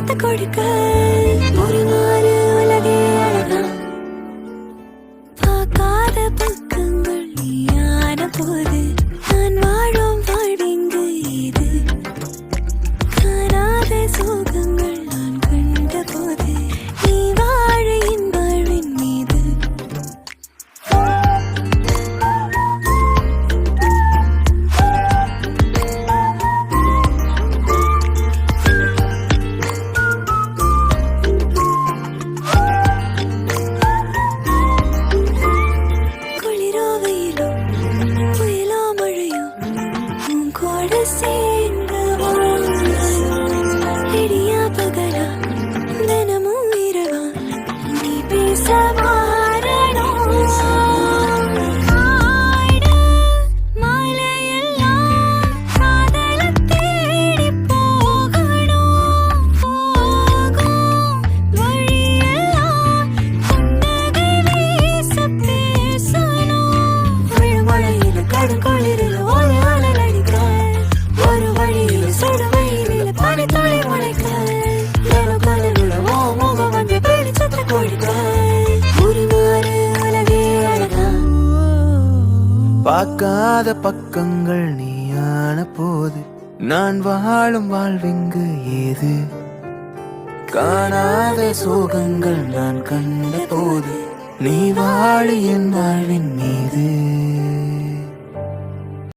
சத்த கொடுக்க ஒரு மாறு உலகே அழகா பார்க்காத பக்கங்கள் நீயான போது நான் வாழும் வாழ்விங்கு இது காணாத சோகங்கள் நான் கண்ட போது நீ வாழ என் வாழ்வின் மீது சேர்ந்து இடியா பகலா தினமும் இரவா நீ பேச மாறணும் மலையெல்லாம் காதல தேடி போகணும் போகும் வழியெல்லாம் புன்னகை வீச பேசணும் விழுமழையில கடுங்குளிரில் ஒரு அழல் அடிக்க ஒரு வழியில சுடு வழியில பனி துளி முளைக்க முகம் வந்து வெளிச்சத்தை கொடுக்க ஒரு மாறு உலகே அழகா பார்க்காத பக்கங்கள் நீயான போது நான் வாழும் வாழ்விங்கு ஏது காணாத சோகங்கள் நான் கண்ட போது நீ வாழ என் வாழ்வின் மீது